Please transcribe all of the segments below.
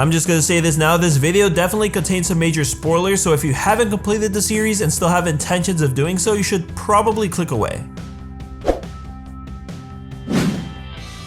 I'm just gonna say this now, this video definitely contains some major spoilers, so if you haven't completed the series and still have intentions of doing so, you should probably click away.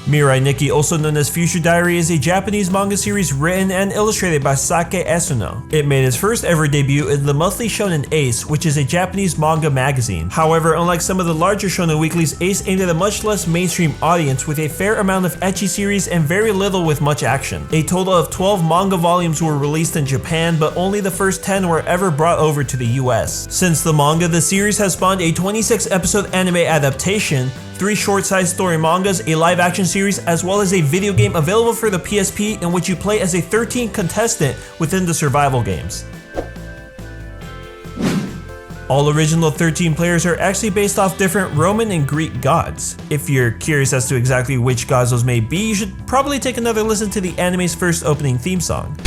Mirai Nikki, also known as Future Diary, is a Japanese manga series written and illustrated by Sake Esuno. It made its first ever debut in the monthly shonen Ace, which is a Japanese manga magazine. However, unlike some of the larger shonen weeklies, Ace aimed at a much less mainstream audience with a fair amount of ecchi series and very little with much action. A total of 12 manga volumes were released in Japan, but only the first 10 were ever brought over to the US. Since the manga, the series has spawned a 26-episode anime adaptation, 3 short-sized story mangas, a live-action series, as well as a video game available for the PSP in which you play as a 13th contestant within the survival games. All original 13 players are actually based off different Roman and Greek gods. If you're curious as to exactly which gods those may be, you should probably take another listen to the anime's first opening theme song.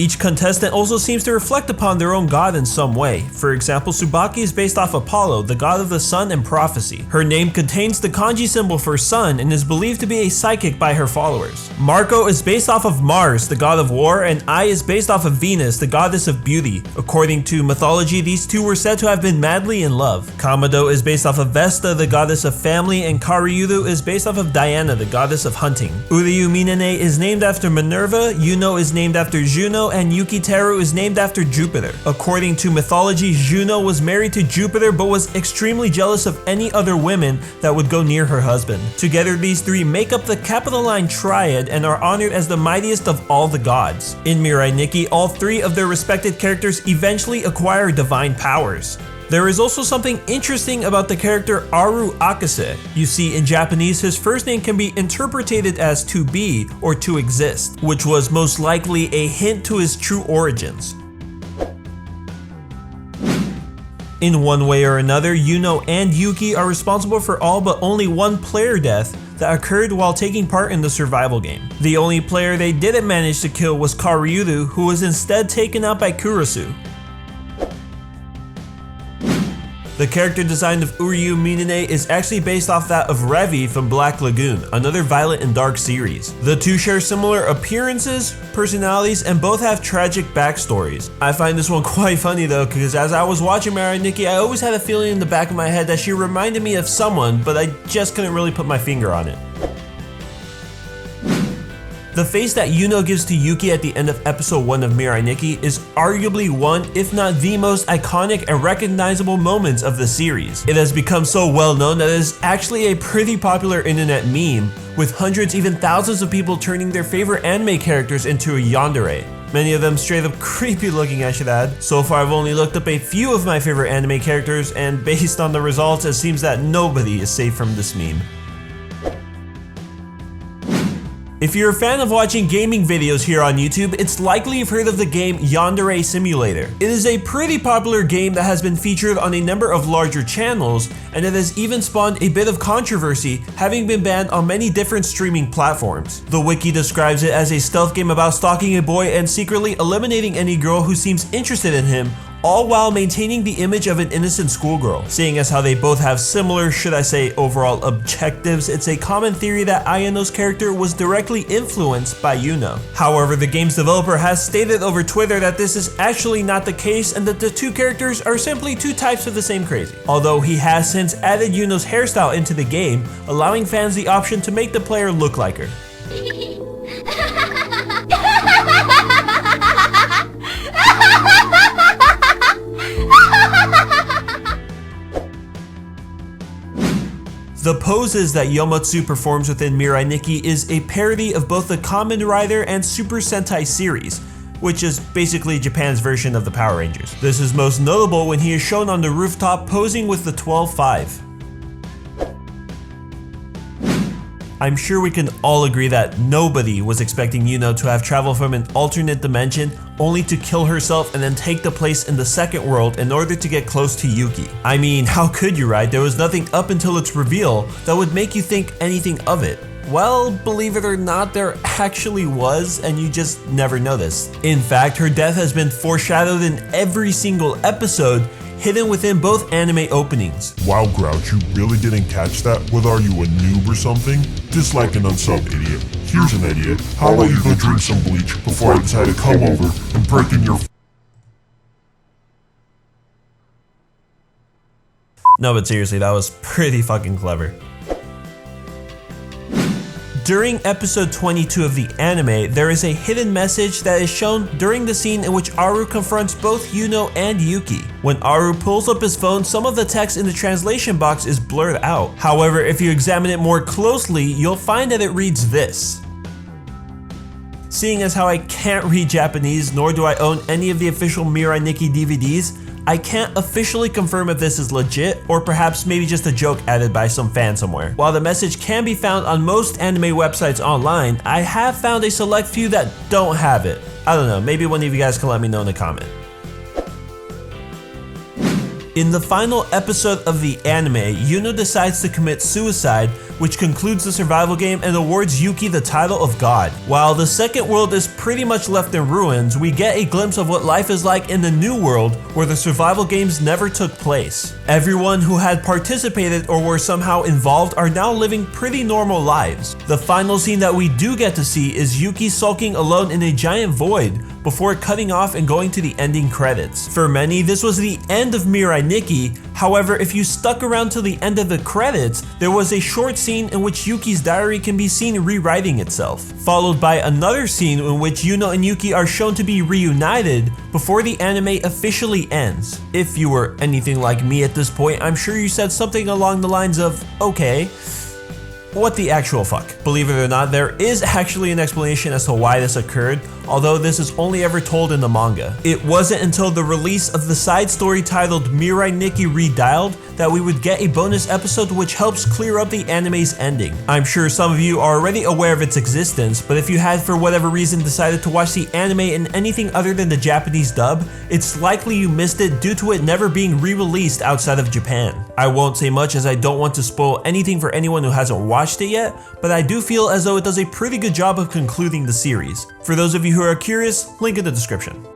Each contestant also seems to reflect upon their own god in some way. For example, Tsubaki is based off Apollo, the god of the sun and prophecy. Her name contains the kanji symbol for sun and is believed to be a psychic by her followers. Marco is based off of Mars, the god of war, and Ai is based off of Venus, the goddess of beauty. According to mythology, these two were said to have been madly in love. Kamado is based off of Vesta, the goddess of family, and Karyudu is based off of Diana, the goddess of hunting. Uryu Minane is named after Minerva, Yuno is named after Juno, and Yukiteru is named after Jupiter. According to mythology, Juno was married to Jupiter but was extremely jealous of any other women that would go near her husband. Together, these three make up the Capitoline Triad and are honored as the mightiest of all the gods. In Mirai Nikki, all 3 of their respected characters eventually acquire divine powers. There is also something interesting about the character Aru Akase. You see, in Japanese, his first name can be interpreted as to be or to exist, which was most likely a hint to his true origins. In one way or another, Yuno and Yuki are responsible for all but only one player death that occurred while taking part in the survival game. The only player they didn't manage to kill was Karyudu, who was instead taken out by Kurosu. The character design of Uryu Minane is actually based off that of Revi from Black Lagoon, another violent and dark series. The two share similar appearances, personalities, and both have tragic backstories. I find this one quite funny though, because as I was watching Mirai Nikki, I always had a feeling in the back of my head that she reminded me of someone, but I just couldn't really put my finger on it. The face that Yuno gives to Yuki at the end of episode 1 of Mirai Nikki is arguably one, if not the most iconic and recognizable moments of the series. It has become so well known that it is actually a pretty popular internet meme, with hundreds, even thousands of people turning their favorite anime characters into a yandere. Many of them straight up creepy looking, I should add. So far I've only looked up a few of my favorite anime characters, and based on the results, it seems that nobody is safe from this meme. If you're a fan of watching gaming videos here on YouTube, it's likely you've heard of the game Yandere Simulator. It is a pretty popular game that has been featured on a number of larger channels, and it has even spawned a bit of controversy, having been banned on many different streaming platforms. The wiki describes it as a stealth game about stalking a boy and secretly eliminating any girl who seems interested in him, all while maintaining the image of an innocent schoolgirl. Seeing as how they both have similar, should I say, overall objectives, it's a common theory that Ayano's character was directly influenced by Yuno. However, the game's developer has stated over Twitter that this is actually not the case and that the two characters are simply two types of the same crazy. Although he has since added Yuno's hairstyle into the game, allowing fans the option to make the player look like her. The poses that Yomatsu performs within Mirai Nikki is a parody of both the Kamen Rider and Super Sentai series, which is basically Japan's version of the Power Rangers. This is most notable when he is shown on the rooftop posing with the 12-5. I'm sure we can all agree that nobody was expecting Yuno to have traveled from an alternate dimension only to kill herself and then take the place in the second world in order to get close to Yuki. I mean, how could you, right? There was nothing up until its reveal that would make you think anything of it. Well, believe it or not, there actually was, and you just never noticed. In fact, her death has been foreshadowed in every single episode, hidden within both anime openings. Wow, Grouch, you really didn't catch that? Whether are you a noob or something? Dislike and unsub, idiot. Here's an idiot. How about you go drink some bleach before I decide to come over and break in your No, but seriously, that was pretty fucking clever. During episode 22 of the anime, there is a hidden message that is shown during the scene in which Aru confronts both Yuno and Yuki. When Aru pulls up his phone, some of the text in the translation box is blurred out. However, if you examine it more closely, you'll find that it reads this. Seeing as how I can't read Japanese, nor do I own any of the official Mirai Nikki DVDs, I can't officially confirm if this is legit or perhaps maybe just a joke added by some fan somewhere. While the message can be found on most anime websites online, I have found a select few that don't have it. I don't know, maybe one of you guys can let me know in the comment. In the final episode of the anime, Yuno decides to commit suicide, which concludes the survival game and awards Yuki the title of God. While the second world is pretty much left in ruins, we get a glimpse of what life is like in the new world where the survival games never took place. Everyone who had participated or were somehow involved are now living pretty normal lives. The final scene that we do get to see is Yuki sulking alone in a giant void before cutting off and going to the ending credits. For many, this was the end of Mirai Nikki. However, if you stuck around till the end of the credits, there was a short scene in which Yuki's diary can be seen rewriting itself, followed by another scene in which Yuno and Yuki are shown to be reunited before the anime officially ends. If you were anything like me at this point, I'm sure you said something along the lines of, okay, what the actual fuck? Believe it or not, there is actually an explanation as to why this occurred, although this is only ever told in the manga. It wasn't until the release of the side story titled Mirai Nikki Redialed that we would get a bonus episode which helps clear up the anime's ending. I'm sure some of you are already aware of its existence, but if you had for whatever reason decided to watch the anime in anything other than the Japanese dub, it's likely you missed it due to it never being re-released outside of Japan. I won't say much as I don't want to spoil anything for anyone who hasn't watched it yet, but I do feel as though it does a pretty good job of concluding the series. For those of you who are curious, link in the description.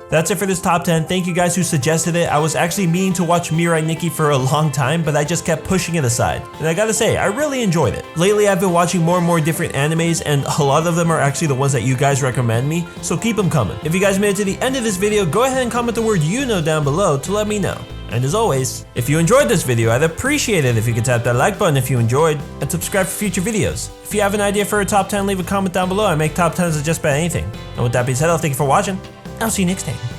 That's it for this top 10. Thank you guys who suggested it. I was actually meaning to watch Mirai Nikki for a long time, but I just kept pushing it aside. And I gotta say, I really enjoyed it. Lately, I've been watching more and more different animes, and a lot of them are actually the ones that you guys recommend me, so keep them coming. If you guys made it to the end of this video, go ahead and comment the word "Yuno" down below to let me know. And as always, if you enjoyed this video, I'd appreciate it if you could tap that like button if you enjoyed, and subscribe for future videos. If you have an idea for a top 10, leave a comment down below. I make top 10s of just about anything. And with that being said, I'll thank you for watching. I'll see you next time.